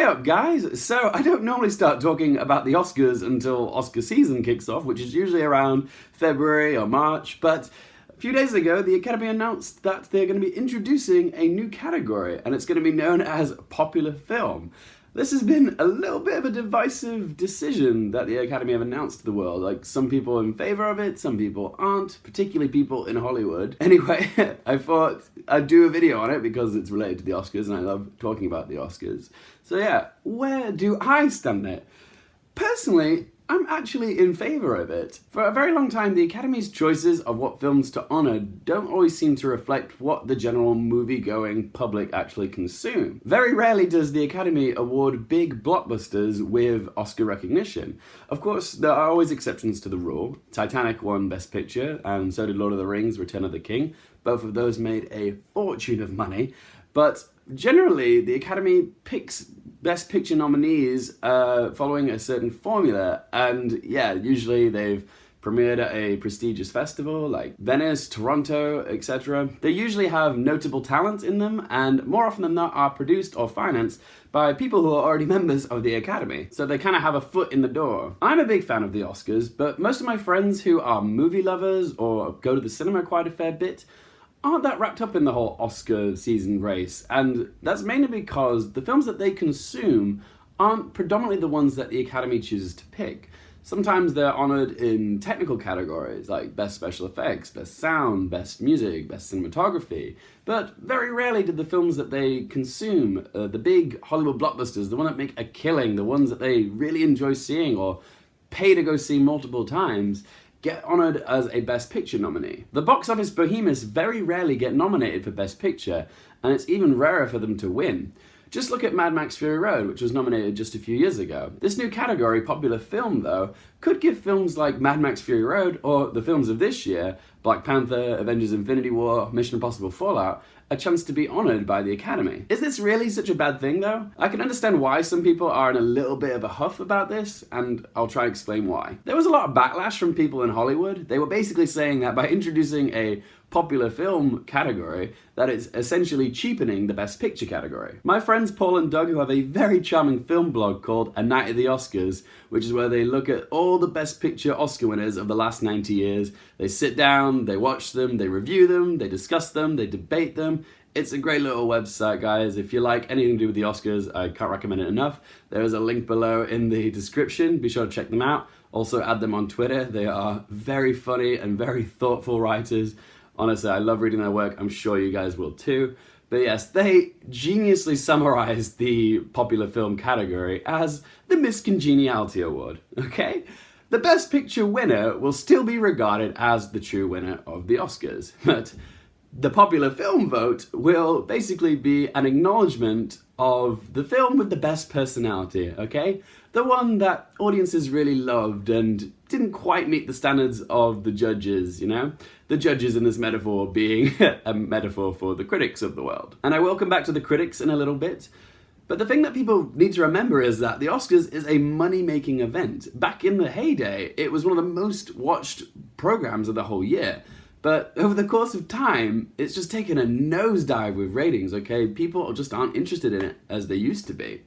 Hey up guys! So I don't normally start talking about the Oscars until Oscar season kicks off, which is usually around February or March, but a few days ago the Academy announced that they're going to be introducing a new category, and it's going to be known as popular film. This has been a little bit of a divisive decision that the Academy have announced to the world. Like, some people are in favor of it, some people aren't, particularly people in Hollywood. Anyway, I thought I'd do a video on it because it's related to the Oscars and I love talking about the Oscars. So yeah, where do I stand there? Personally, I'm actually in favour of it. For a very long time, the Academy's choices of what films to honour don't always seem to reflect what the general movie-going public actually consume. Very rarely does the Academy award big blockbusters with Oscar recognition. Of course, there are always exceptions to the rule. Titanic won Best Picture, and so did Lord of the Rings, Return of the King. Both of those made a fortune of money, but generally, the Academy picks Best Picture nominees following a certain formula, and yeah, usually they've premiered at a prestigious festival like Venice, Toronto, etc. They usually have notable talent in them, and more often than not are produced or financed by people who are already members of the Academy, so they kind of have a foot in the door. I'm a big fan of the Oscars, but most of my friends who are movie lovers or go to the cinema quite a fair bit aren't that wrapped up in the whole Oscar season race, and that's mainly because the films that they consume aren't predominantly the ones that the Academy chooses to pick. Sometimes they're honoured in technical categories like Best Special Effects, Best Sound, Best Music, Best Cinematography, but very rarely do the films that they consume, the big Hollywood blockbusters, the ones that make a killing, the ones that they really enjoy seeing or pay to go see multiple times, get honoured as a Best Picture nominee. The box office behemoths very rarely get nominated for Best Picture, and it's even rarer for them to win. Just look at Mad Max Fury Road, which was nominated just a few years ago. This new category, popular film though, could give films like Mad Max Fury Road, or the films of this year, Black Panther, Avengers Infinity War, Mission Impossible Fallout, a chance to be honoured by the Academy. Is this really such a bad thing though? I can understand why some people are in a little bit of a huff about this, and I'll try to explain why. There was a lot of backlash from people in Hollywood. They were basically saying that by introducing a popular film category, that it's essentially cheapening the Best Picture category. My friends Paul and Doug, who have a very charming film blog called A Night of the Oscars, which is where they look at all the Best Picture Oscar winners of the last 90 years. They sit down, they watch them, they review them, they discuss them, they debate them. It's a great little website, guys. If you like anything to do with the Oscars, I can't recommend it enough. There is a link below in the description. Be sure to check them out. Also add them on Twitter. They are very funny and very thoughtful writers. Honestly, I love reading their work. I'm sure you guys will too. But yes, they geniusly summarized the popular film category as the Miss Congeniality Award, okay? The Best Picture winner will still be regarded as the true winner of the Oscars, but the popular film vote will basically be an acknowledgement of the film with the best personality, okay? The one that audiences really loved and didn't quite meet the standards of the judges, you know? The judges in this metaphor being a metaphor for the critics of the world. And I will come back to the critics in a little bit, but the thing that people need to remember is that the Oscars is a money-making event. Back in the heyday, it was one of the most watched programs of the whole year. But over the course of time, it's just taken a nosedive with ratings, okay? People just aren't interested in it as they used to be.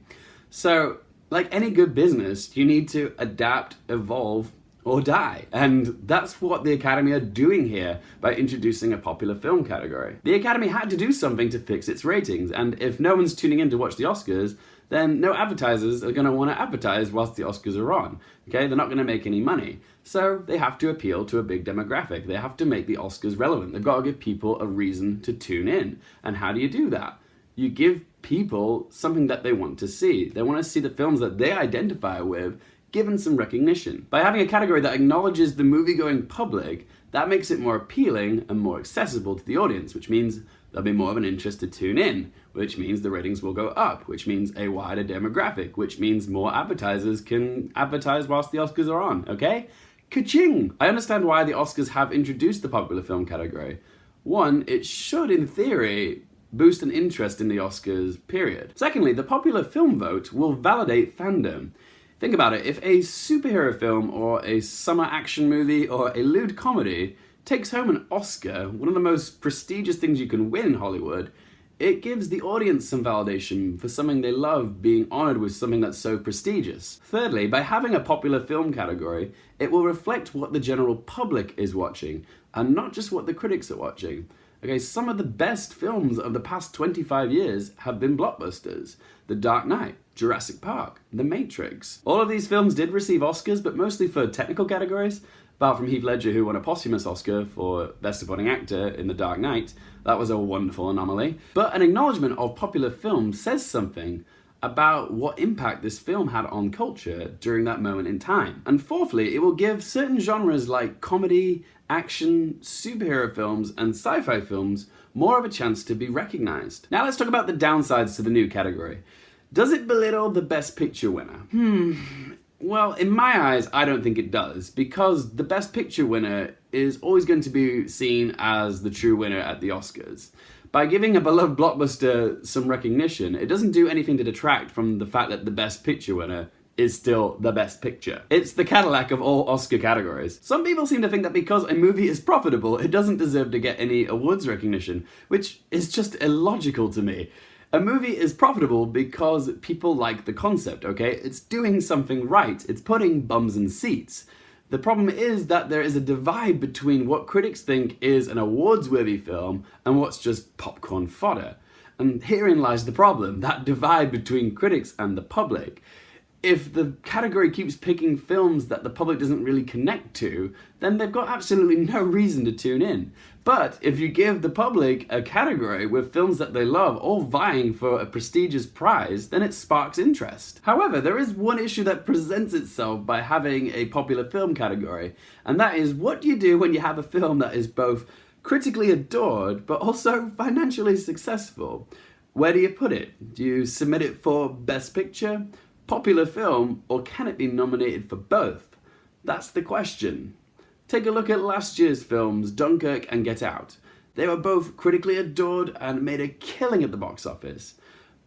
So, like any good business, you need to adapt, evolve, or die. And that's what the Academy are doing here by introducing a popular film category. The Academy had to do something to fix its ratings, and if no one's tuning in to watch the Oscars, then no advertisers are going to want to advertise whilst the Oscars are on, okay? They're not going to make any money. So they have to appeal to a big demographic. They have to make the Oscars relevant. They've got to give people a reason to tune in. And how do you do that? You give people something that they want to see. They want to see the films that they identify with given some recognition. By having a category that acknowledges the movie-going public, that makes it more appealing and more accessible to the audience, which means there'll be more of an interest to tune in, which means the ratings will go up, which means a wider demographic, which means more advertisers can advertise whilst the Oscars are on, okay? Ka-ching! I understand why the Oscars have introduced the popular film category. One, it should, in theory, boost an interest in the Oscars, period. Secondly, the popular film vote will validate fandom. Think about it, if a superhero film or a summer action movie or a lewd comedy takes home an Oscar, one of the most prestigious things you can win in Hollywood, It gives the audience some validation for something they love being honoured with something that's so prestigious. Thirdly, by having a popular film category, it will reflect what the general public is watching, and not just what the critics are watching. Okay, some of the best films of the past 25 years have been blockbusters. The Dark Knight, Jurassic Park, The Matrix. All of these films did receive Oscars, but mostly for technical categories. Apart from Heath Ledger, who won a posthumous Oscar for Best Supporting Actor in The Dark Knight. That was a wonderful anomaly. But an acknowledgement of popular film says something about what impact this film had on culture during that moment in time. And fourthly, it will give certain genres like comedy, action, superhero films, and sci-fi films more of a chance to be recognized. Now let's talk about the downsides to the new category. Does it belittle the Best Picture winner? Well, in my eyes, I don't think it does, because the Best Picture winner is always going to be seen as the true winner at the Oscars. By giving a beloved blockbuster some recognition, it doesn't do anything to detract from the fact that the Best Picture winner is still the Best Picture. It's the Cadillac of all Oscar categories. Some people seem to think that because a movie is profitable, it doesn't deserve to get any awards recognition, which is just illogical to me. A movie is profitable because people like the concept, okay? It's doing something right. It's putting bums in seats. The problem is that there is a divide between what critics think is an awards-worthy film and what's just popcorn fodder. And herein lies the problem, that divide between critics and the public. If the category keeps picking films that the public doesn't really connect to, then they've got absolutely no reason to tune in. But if you give the public a category with films that they love all vying for a prestigious prize, then it sparks interest. However, there is one issue that presents itself by having a popular film category, and that is, what do you do when you have a film that is both critically adored but also financially successful? Where do you put it? Do you submit it for Best Picture, popular film, or can it be nominated for both? That's the question. Take a look at last year's films, Dunkirk and Get Out. They were both critically adored and made a killing at the box office.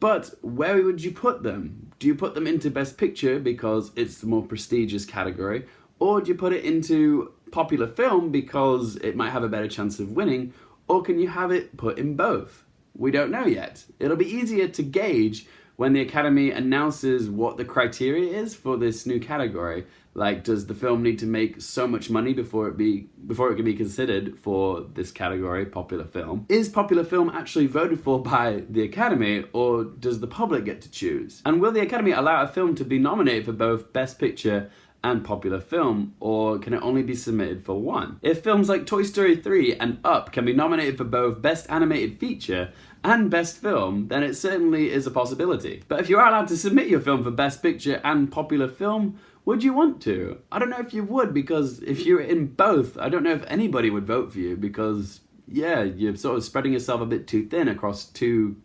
But where would you put them? Do you put them into Best Picture because it's the more prestigious category? Or do you put it into popular film because it might have a better chance of winning? Or can you have it put in both? We don't know yet. It'll be easier to gauge when the Academy announces what the criteria is for this new category. Like, does the film need to make so much money before it can be considered for this category, popular film? Is popular film actually voted for by the Academy, or does the public get to choose? And will the Academy allow a film to be nominated for both Best Picture and popular film, or can it only be submitted for one? If films like Toy Story 3 and Up can be nominated for both Best Animated Feature and Best Film, then it certainly is a possibility. But if you are allowed to submit your film for Best Picture and popular film, would you want to? I don't know if you would, because if you're in both, I don't know if anybody would vote for you, because yeah, you're sort of spreading yourself a bit too thin across two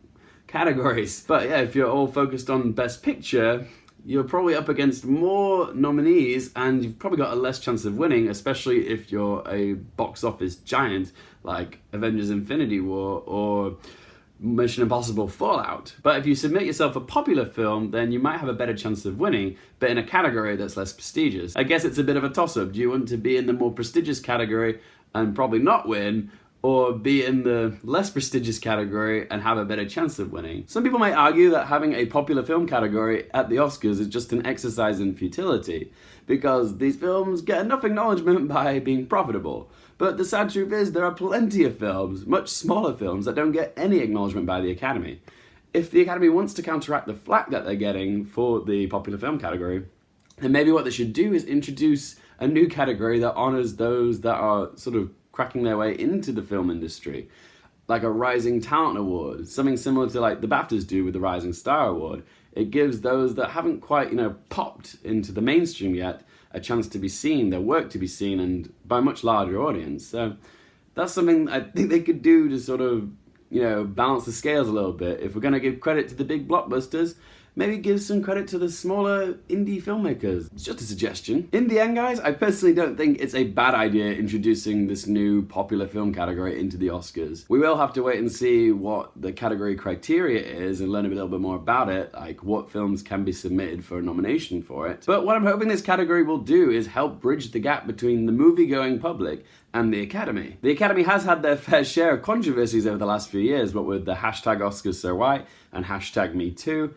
categories. But yeah, if you're all focused on Best Picture, you're probably up against more nominees and you've probably got a less chance of winning, especially if you're a box office giant like Avengers Infinity War or Mission Impossible Fallout. But if you submit yourself a popular film, then you might have a better chance of winning, but in a category that's less prestigious. I guess it's a bit of a toss-up. Do you want to be in the more prestigious category and probably not win, or be in the less prestigious category and have a better chance of winning? Some people might argue that having a popular film category at the Oscars is just an exercise in futility, because these films get enough acknowledgement by being profitable. But the sad truth is there are plenty of films, much smaller films, that don't get any acknowledgement by the Academy. If the Academy wants to counteract the flack that they're getting for the popular film category, then maybe what they should do is introduce a new category that honours those that are sort of cracking their way into the film industry, like a Rising Talent Award, something similar to like the BAFTAs do with the Rising Star Award. It gives those that haven't quite, popped into the mainstream yet a chance to be seen, their work to be seen, and by a much larger audience. So that's something I think they could do to sort of, balance the scales a little bit. If we're going to give credit to the big blockbusters, maybe give some credit to the smaller indie filmmakers. It's just a suggestion. In the end, guys, I personally don't think it's a bad idea introducing this new popular film category into the Oscars. We will have to wait and see what the category criteria is and learn a little bit more about it, like what films can be submitted for a nomination for it. But what I'm hoping this category will do is help bridge the gap between the movie-going public and the Academy. The Academy has had their fair share of controversies over the last few years, what with the hashtag Oscars So White and hashtag Me Too.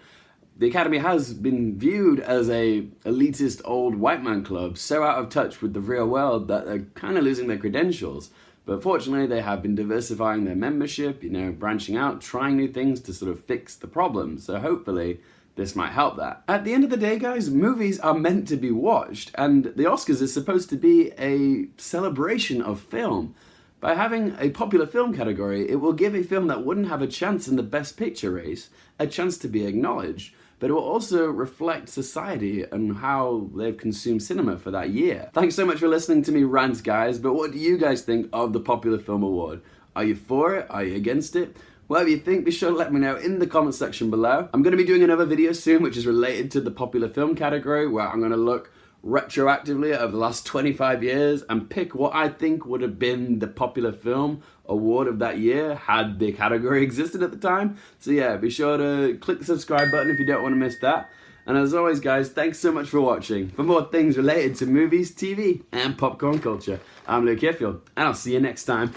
The Academy has been viewed as a elitist old white man club, so out of touch with the real world that they're kind of losing their credentials. But fortunately, they have been diversifying their membership, branching out, trying new things to sort of fix the problem. So hopefully, this might help that. At the end of the day, guys, movies are meant to be watched, and the Oscars is supposed to be a celebration of film. By having a popular film category, it will give a film that wouldn't have a chance in the Best Picture race a chance to be acknowledged. But it will also reflect society and how they've consumed cinema for that year. Thanks so much for listening to me rant, guys, but what do you guys think of the Popular Film Award? Are you for it? Are you against it? Whatever you think, be sure to let me know in the comment section below. I'm going to be doing another video soon which is related to the popular film category, where I'm going to look retroactively over the last 25 years and pick what I think would have been the popular film award of that year had the category existed at the time. So yeah, be sure to click the subscribe button if you don't want to miss that. And as always, guys, thanks so much for watching. For more things related to movies, TV, and popcorn culture, I'm Luke Hiffield, and I'll see you next time.